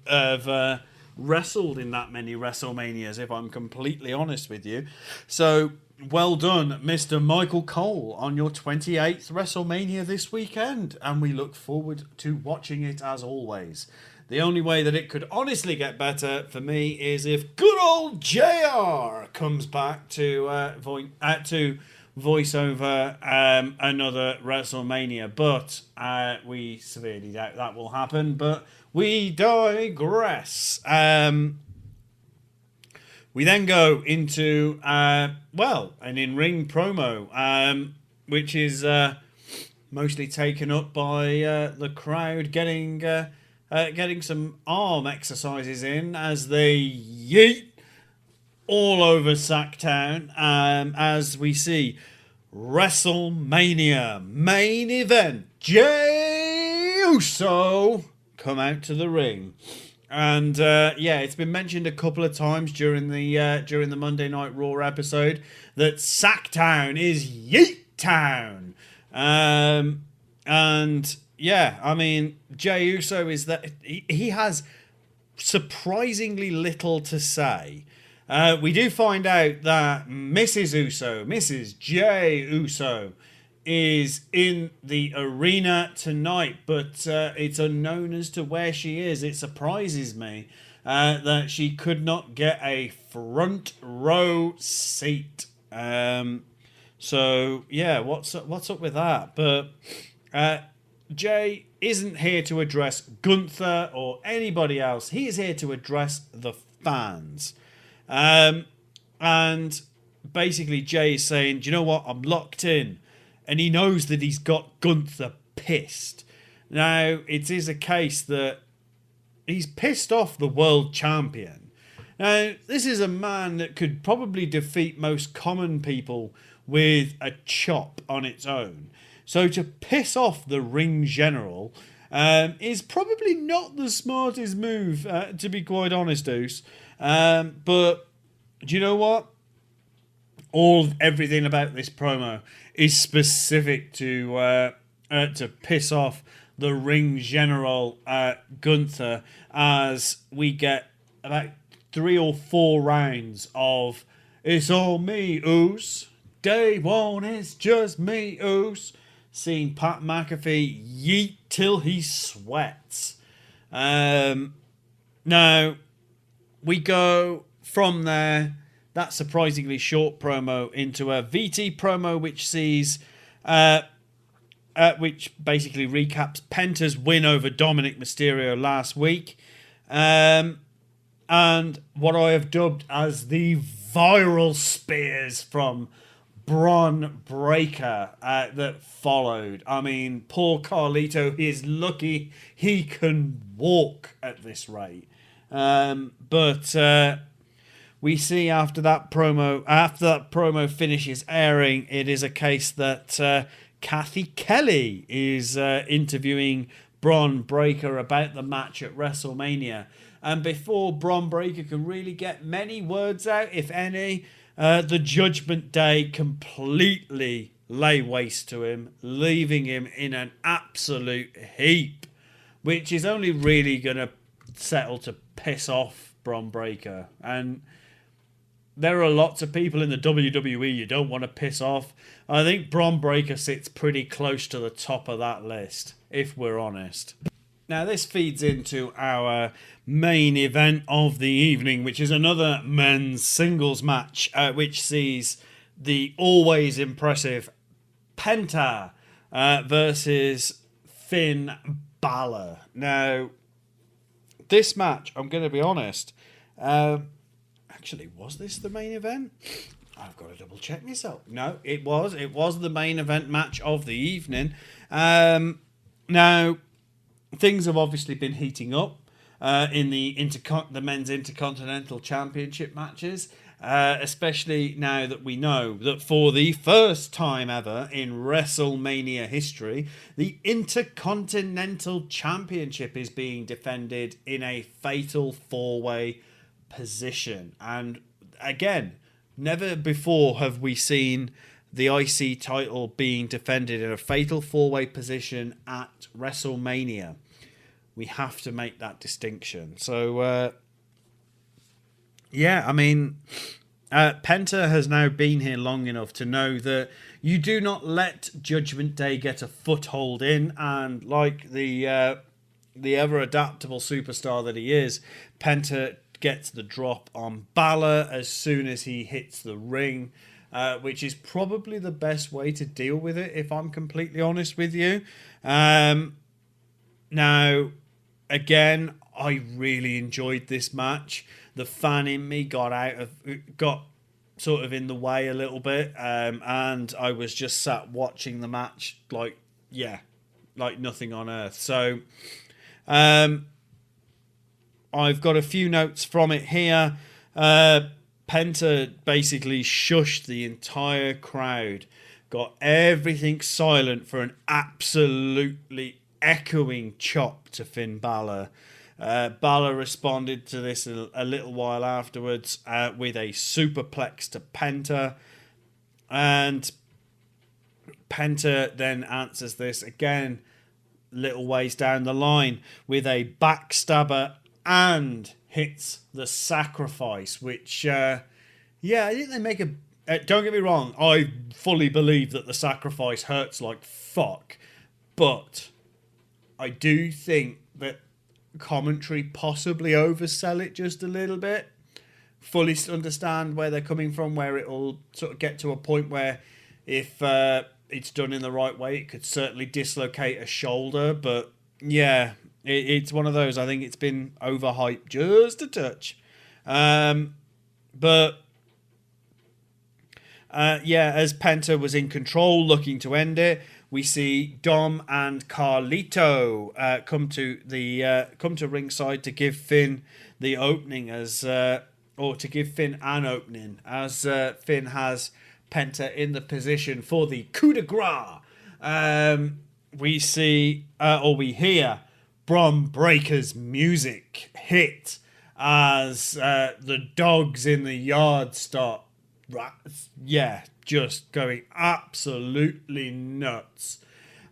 have wrestled in that many WrestleManias, if I'm completely honest with you. So, well done, Mr. Michael Cole, on your 28th WrestleMania this weekend. And we look forward to watching it as always. The only way that it could honestly get better for me is if good old JR comes back to voice over another WrestleMania, but we severely doubt that will happen. But we digress. We then go into an in-ring promo, which is mostly taken up by the crowd getting some arm exercises in as they yeet all over Sacktown, as we see WrestleMania main event Jey Uso come out to the ring. And it's been mentioned a couple of times during the Monday Night Raw episode that Sacktown is Yeet Town. And yeah, I mean, Jey Uso is that he has surprisingly little to say. We do find out that Mrs. Jey Uso, is in the arena tonight, but it's unknown as to where she is. It surprises me that she could not get a front row seat. So yeah, what's up with that? But Jay isn't here to address Gunther or anybody else. He is here to address the fans. And basically Jay is saying, do you know what? I'm locked in. And he knows that he's got Gunther pissed. Now, it is a case that he's pissed off the world champion. Now, this is a man that could probably defeat most common people with a chop on its own. So to piss off the ring general is probably not the smartest move, to be quite honest, Deuce. But do you know what? Everything about this promo is specific to piss off the ring general Gunther, as we get about 3 or 4 rounds of "It's all me, oos. Day one, it's just me, oos." Seeing Pat McAfee yeet till he sweats. Now, we go from there, that surprisingly short promo, into a VT promo, which sees, which basically recaps Penta's win over Dominic Mysterio last week, and what I have dubbed as the viral spears from Bron Breakker that followed. I mean, poor Carlito, he is lucky he can walk at this rate. But we see after that promo finishes airing, it is a case that Kathy Kelly is interviewing Bron Breakker about the match at WrestleMania. And before Bron Breakker can really get many words out, if any, the Judgment Day completely lay waste to him, leaving him in an absolute heap, which is only really going to settle to piss off Bron Breakker. And there are lots of people in the WWE you don't want to piss off. I think Bron Breakker sits pretty close to the top of that list, if we're honest. Now, this feeds into our main event of the evening, which is another men's singles match, which sees the always impressive Penta versus Finn Balor. Now, this match, I'm going to be honest, actually, was this the main event? I've got to double check myself. No, it was. It was the main event match of the evening. Now, things have obviously been heating up in the men's Intercontinental Championship matches, especially now that we know that for the first time ever in WrestleMania history, the Intercontinental Championship is being defended in a fatal 4-way position. And again, never before have we seen the IC title being defended in a fatal 4-way position at WrestleMania. We have to make that distinction. So, yeah, I mean, Penta has now been here long enough to know that you do not let Judgment Day get a foothold in, and like the ever adaptable superstar that he is, Penta gets the drop on Balor as soon as he hits the ring, which is probably the best way to deal with it, if I'm completely honest with you. Now, again, I really enjoyed this match. The fan in me got sort of in the way a little bit, and I was just sat watching the match like nothing on earth. So, I've got a few notes from it here. Penta basically shushed the entire crowd, got everything silent for an absolutely echoing chop to Finn Balor. Balor responded to this a little while afterwards with a superplex to Penta, and Penta then answers this again little ways down the line with a backstabber and hits the sacrifice, which I think they make don't get me wrong, I fully believe that the sacrifice hurts like fuck, but I do think that commentary possibly oversell it just a little bit. Fully understand where they're coming from, where it'll sort of get to a point where if it's done in the right way, it could certainly dislocate a shoulder. But yeah, it's one of those. I think it's been overhyped just a touch. But as Penta was in control, looking to end it, we see Dom and Carlito come to ringside to give Finn the opening or to give Finn an opening as Finn has Penta in the position for the coup de grace. We see we hear Bron Breakker's music hit as the dogs in the yard start, just going absolutely nuts.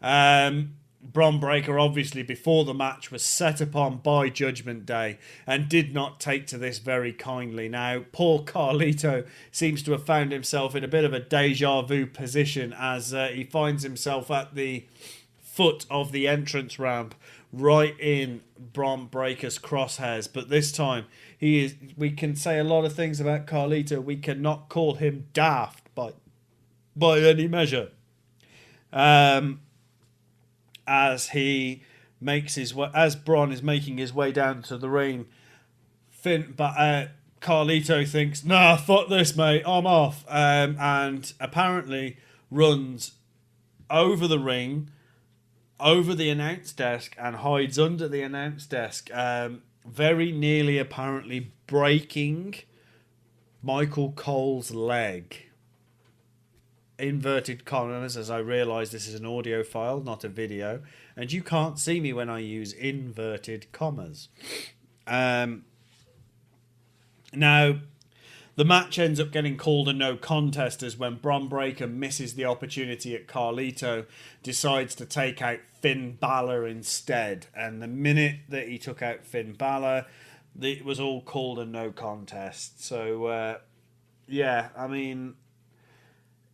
Bron Breakker, obviously, before the match, was set upon by Judgment Day and did not take to this very kindly. Now, poor Carlito seems to have found himself in a bit of a deja vu position as he finds himself at the foot of the entrance ramp, right in Bron Breakker's crosshairs. But this time, we can say a lot of things about Carlito. We cannot call him daft by any measure. As Bron is making his way down to the ring, Carlito thinks, "Nah, fuck this, mate, I'm off," and apparently runs over the ring, over the announce desk, and hides under the announce desk, very nearly apparently breaking Michael Cole's leg. Inverted commas, as I realise this is an audio file, not a video, and you can't see me when I use inverted commas. Now, the match ends up getting called a no contest as when Bron Breakker misses the opportunity at Carlito, decides to take out Finn Balor instead. And the minute that he took out Finn Balor, it was all called a no contest. So, I mean,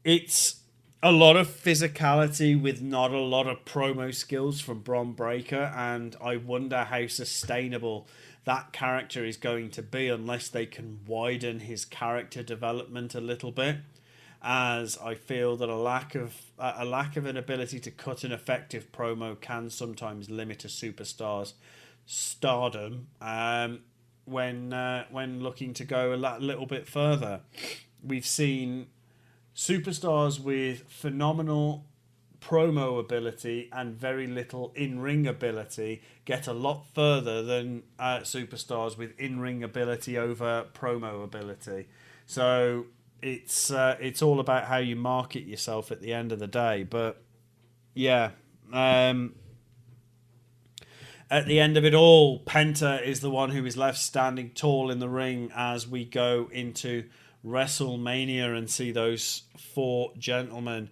it's a lot of physicality with not a lot of promo skills from Bron Breakker, and I wonder how sustainable that character is going to be unless they can widen his character development a little bit, as I feel that a lack of an ability to cut an effective promo can sometimes limit a superstar's stardom when looking to go a little bit further. We've seen superstars with phenomenal promo ability and very little in-ring ability get a lot further than superstars with in-ring ability over promo ability. So it's all about how you market yourself at the end of the day. But yeah, at the end of it all, Penta is the one who is left standing tall in the ring as we go into Wrestlemania and see those four gentlemen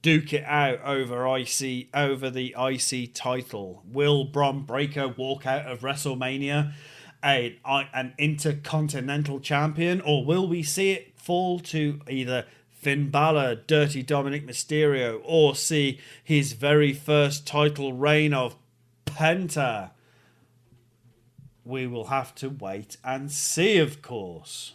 duke it out over the IC title. Will Bron Breakker walk out of Wrestlemania an intercontinental champion, or will we see it fall to either Finn Balor, Dirty Dominic Mysterio, or see his very first title reign of Penta? We will have to wait and see, of course.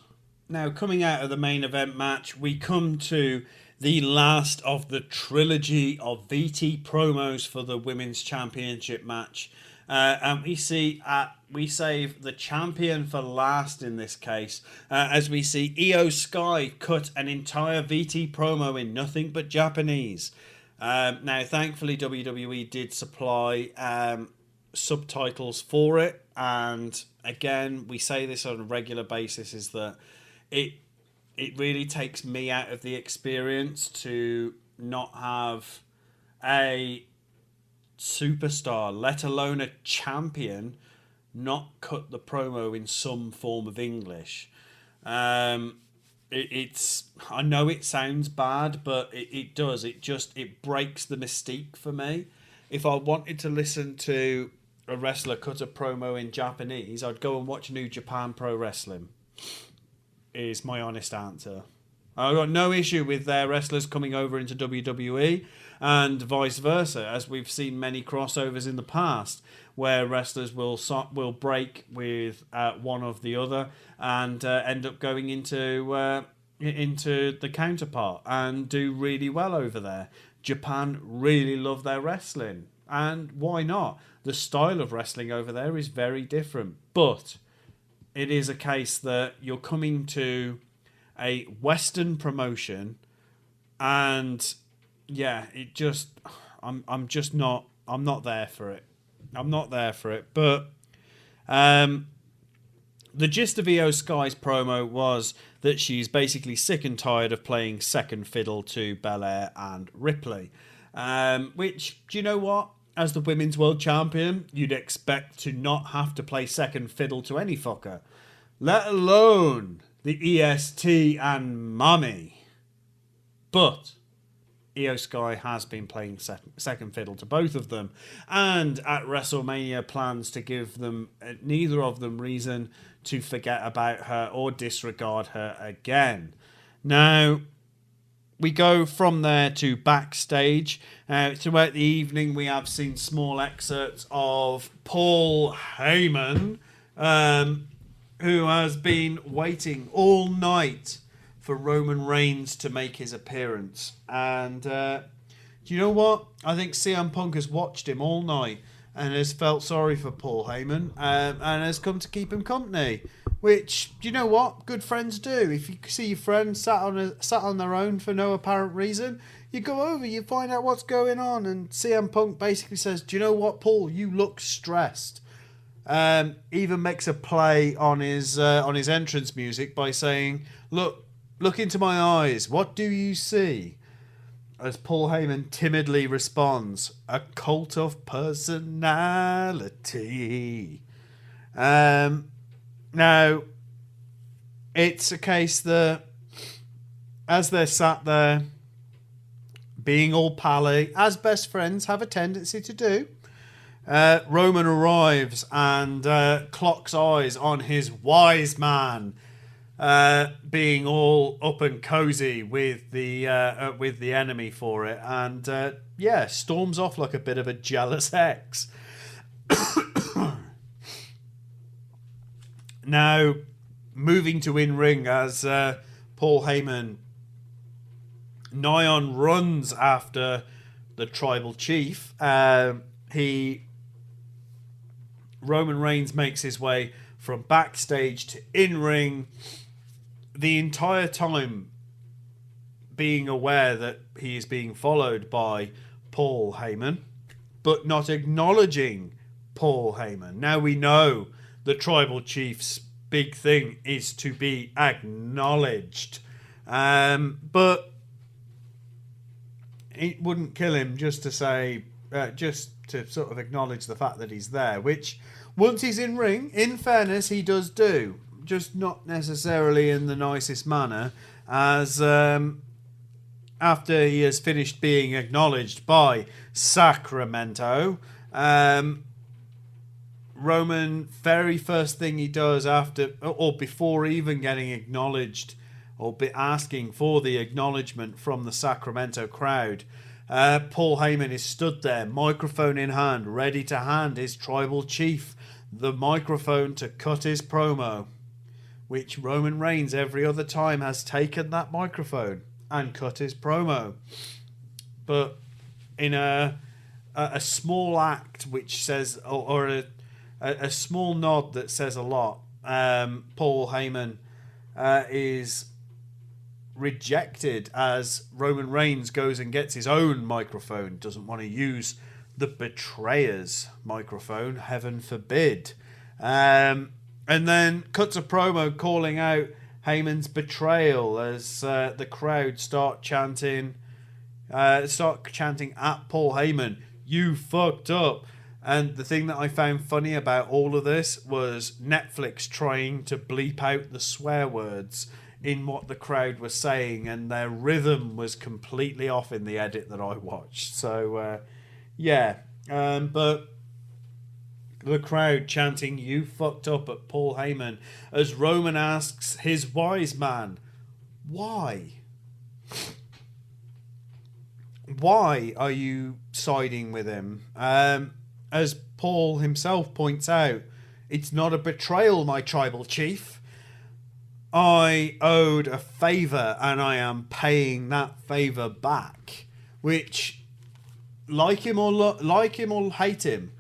Now, coming out of the main event match, we come to the last of the trilogy of VT promos for the Women's Championship match. And we save the champion for last in this case, as we see Io Sky cut an entire VT promo in nothing but Japanese. Now, thankfully, WWE did supply subtitles for it. And again, we say this on a regular basis, is that it really takes me out of the experience to not have a superstar, let alone a champion, not cut the promo in some form of English. It's I know it sounds bad, but it does. It breaks the mystique for me. If I wanted to listen to a wrestler cut a promo in Japanese, I'd go and watch New Japan Pro Wrestling, is my honest answer. I've got no issue with their wrestlers coming over into WWE and vice versa, as we've seen many crossovers in the past where wrestlers will break with one of the other and end up going into the counterpart and do really well over there. Japan really love their wrestling. And why not? The style of wrestling over there is very different. But it is a case that you're coming to a Western promotion, and yeah, it just I'm not there for it. I'm not there for it. But the gist of Io Sky's promo was that she's basically sick and tired of playing second fiddle to Belair and Ripley. Which, do you know what? As the Women's World Champion, you'd expect to not have to play second fiddle to any fucker. Let alone the EST and Mummy. But Io Sky has been playing second fiddle to both of them. And at WrestleMania plans to give them neither of them reason to forget about her or disregard her again. Now, we go from there to backstage. Throughout the evening, we have seen small excerpts of Paul Heyman, who has been waiting all night for Roman Reigns to make his appearance. And do you know what? I think CM Punk has watched him all night and has felt sorry for Paul Heyman and has come to keep him company. Which, do you know what? Good friends do. If you see your friend sat on their own for no apparent reason, you go over, you find out what's going on. And CM Punk basically says, do you know what, Paul? You look stressed. Even makes a play on his entrance music by saying, look into my eyes. What do you see? As Paul Heyman timidly responds, a cult of personality. Now, it's a case that as they're sat there, being all pally, as best friends have a tendency to do, Roman arrives and clocks eyes on his wise man, being all up and cozy with the enemy for it, and storms off like a bit of a jealous ex. Now, moving to in-ring as Paul Heyman nigh on runs after the tribal chief. Roman Reigns makes his way from backstage to in-ring, the entire time being aware that he is being followed by Paul Heyman, but not acknowledging Paul Heyman. Now we know the tribal chief's big thing is to be acknowledged. But it wouldn't kill him just to say, just to sort of acknowledge the fact that he's there, which once he's in ring, in fairness, he does do. Just not necessarily in the nicest manner, as after he has finished being acknowledged by Sacramento, Roman, very first thing he does after or before even getting acknowledged or asking for the acknowledgement from the Sacramento crowd, Paul Heyman is stood there, microphone in hand, ready to hand his tribal chief the microphone to cut his promo, which Roman Reigns every other time has taken that microphone and cut his promo. But in a small act which says, or a small nod that says a lot, Paul Heyman is rejected as Roman Reigns goes and gets his own microphone, doesn't want to use the betrayer's microphone, heaven forbid, and then cuts a promo calling out Heyman's betrayal as the crowd start chanting at Paul Heyman, "You fucked up." And the thing that I found funny about all of this was Netflix trying to bleep out the swear words in what the crowd was saying, and their rhythm was completely off in the edit that I watched. So, but the crowd chanting, "You fucked up" at Paul Heyman as Roman asks his wise man, why? Why are you siding with him? As Paul himself points out, it's not a betrayal, my tribal chief. I owed a favour and I am paying that favour back. which, like him or hate him,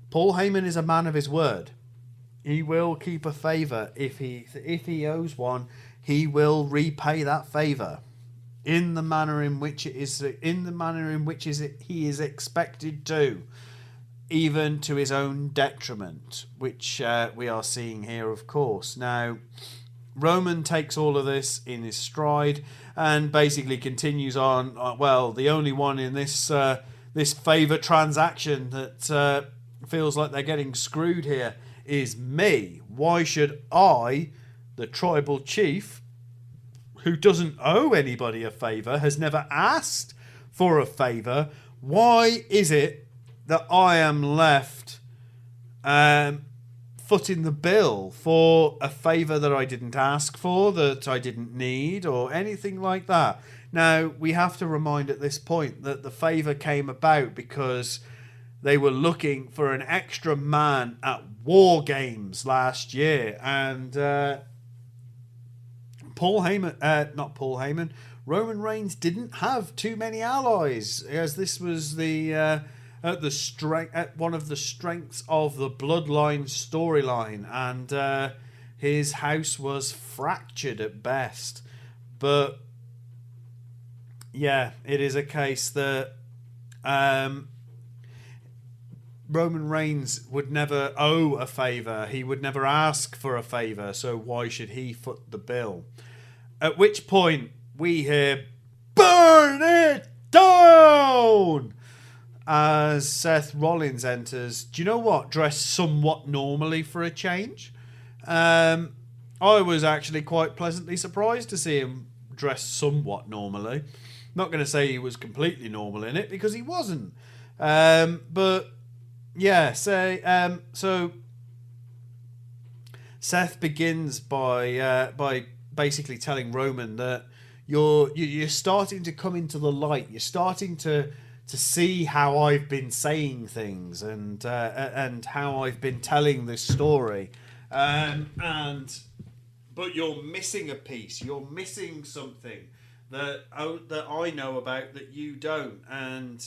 Paul Heyman is a man of his word. He will keep a favour if he owes one. He will repay that favour in the manner in which he is expected to, even to his own detriment, which we are seeing here, of course. Now, Roman takes all of this in his stride and basically continues on. Well, the only one in this favour transaction that feels like they're getting screwed here is me. Why should I, the tribal chief, who doesn't owe anybody a favour, has never asked for a favour, why is it that I am left footing the bill for a favour that I didn't ask for, that I didn't need, or anything like that? Now, we have to remind at this point that the favour came about because they were looking for an extra man at War Games last year, and Roman Reigns didn't have too many allies, as this was one of the strengths of the Bloodline storyline, and his house was fractured at best. But yeah, it is a case that Roman Reigns would never owe a favour. He would never ask for a favour, so why should he foot the bill? At which point we hear, "Burn it down!" as Seth Rollins enters. Do you know what? Dressed somewhat normally for a change. I was actually quite pleasantly surprised to see him dressed somewhat normally. Not going to say he was completely normal in it, because he wasn't. But yeah, so Seth begins by basically telling Roman that you're starting to come into the light. You're starting to see how I've been saying things and how I've been telling this story, but you're missing a piece. You're missing something that I know about that you don't, and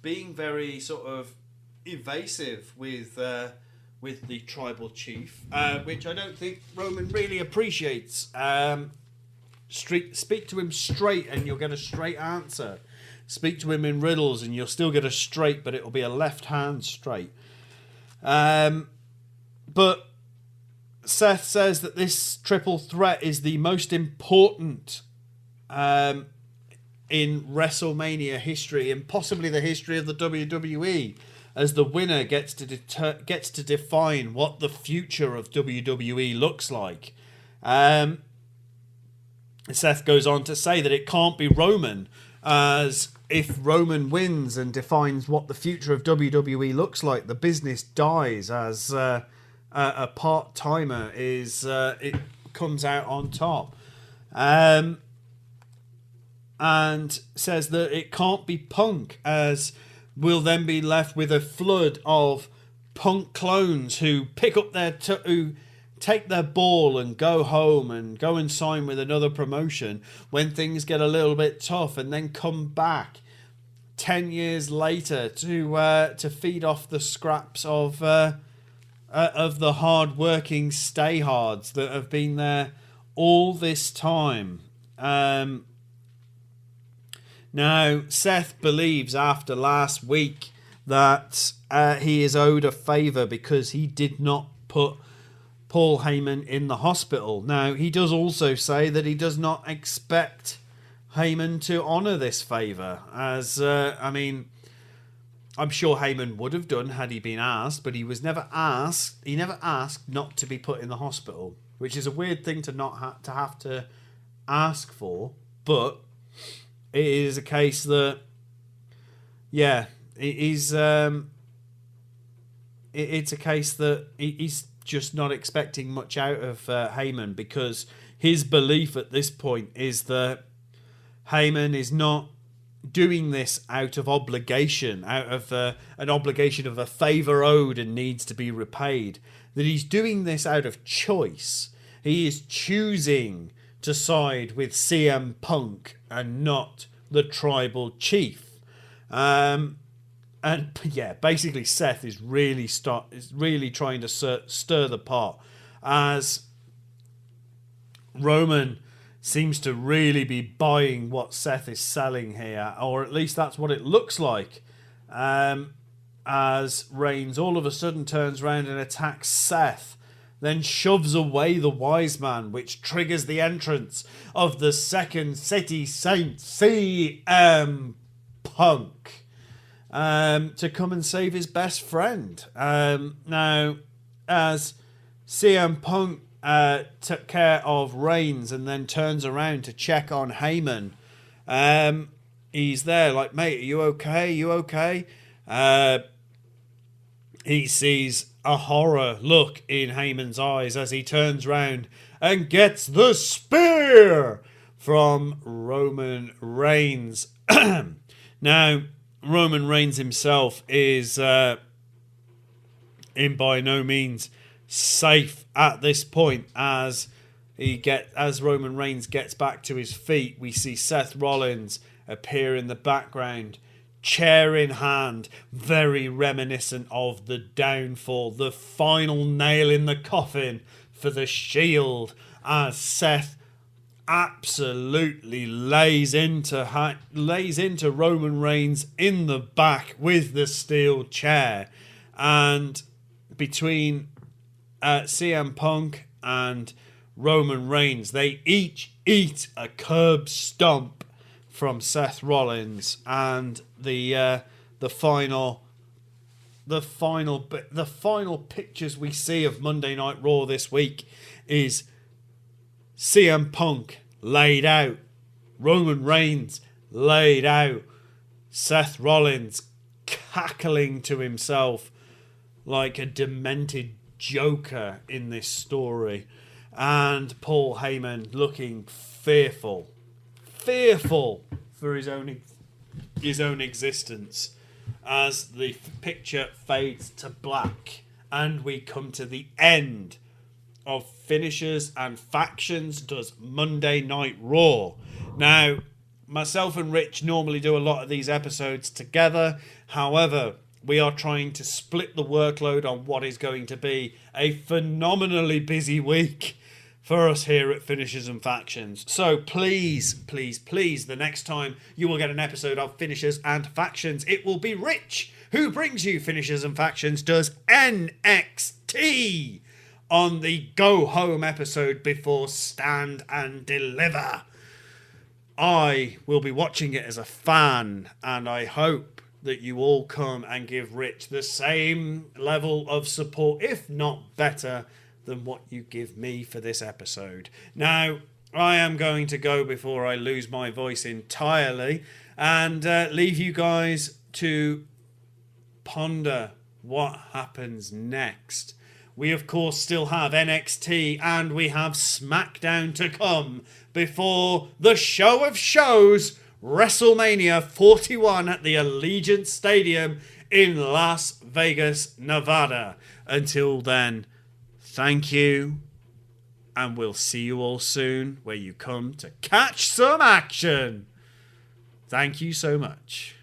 being very sort of evasive with the tribal chief, which I don't think Roman really appreciates. Speak to him straight and you'll get a straight answer. Speak to him in riddles and you'll still get a straight, but it'll be a left hand straight. But Seth says that this triple threat is the most important in WrestleMania history, and possibly the history of the WWE, as the winner gets to define what the future of WWE looks like. Seth goes on to say that it can't be Roman, as if Roman wins and defines what the future of WWE looks like, the business dies, as a part-timer it comes out on top. And says that it can't be Punk, as we'll then be left with a flood of Punk clones who pick up who take their ball and go home and go and sign with another promotion when things get a little bit tough, and then come back 10 years later to feed off the scraps of the hard-working stay-hards that have been there all this time. Now, Seth believes after last week that he is owed a favour because he did not put Paul Heyman in the hospital. Now, he does also say that he does not expect Heyman to honour this favour, as, I'm sure Heyman would have done had he been asked, but he was never asked. He never asked not to be put in the hospital, which is a weird thing to have to ask for, but it is a case that, yeah, it's a case that he's just not expecting much out of Heyman, because his belief at this point is that Heyman is not doing this out of obligation, out of an obligation of a favour owed and needs to be repaid, that he's doing this out of choice. He is choosing to side with CM Punk and not the tribal chief. And yeah, basically Seth is really trying to stir the pot, as Roman seems to really be buying what Seth is selling here, or at least that's what it looks like. As Reigns all of a sudden turns around and attacks Seth, then shoves away the wise man, which triggers the entrance of the Second City Saint CM Punk to come and save his best friend. Now, as CM Punk took care of Reigns and then turns around to check on Heyman, he's there like, mate, are you okay? You okay? He sees a horror look in Heyman's eyes as he turns round and gets the spear from Roman Reigns. Now, Roman Reigns himself is in by no means safe at this point, as Roman Reigns gets back to his feet. We see Seth Rollins appear in the background, chair in hand, very reminiscent of the downfall, the final nail in the coffin for the Shield, as Seth absolutely lays into Roman Reigns in the back with the steel chair. And between CM Punk and Roman Reigns, they each eat a curb stomp from Seth Rollins, and the final pictures we see of Monday Night Raw this week is CM Punk laid out, Roman Reigns laid out, Seth Rollins cackling to himself like a demented Joker in this story, and Paul Heyman looking fearful for his own existence, as the picture fades to black and we come to the end of Finishers and Factions does Monday Night Raw. Now, myself and Rich normally do a lot of these episodes together. However, we are trying to split the workload on what is going to be a phenomenally busy week for us here at Finishers and Factions. So please, the next time you will get an episode of Finishers and Factions, it will be Rich who brings you Finishers and Factions does NXT on the Go Home episode before Stand and Deliver. I will be watching it as a fan, and I hope that you all come and give Rich the same level of support, if not better, than what you give me for this episode. Now, I am going to go before I lose my voice entirely and leave you guys to ponder what happens next. We, of course, still have NXT and we have SmackDown to come before the show of shows, WrestleMania 41 at the Allegiant Stadium in Las Vegas, Nevada. Until then, thank you, and we'll see you all soon where you come to catch some action. Thank you so much.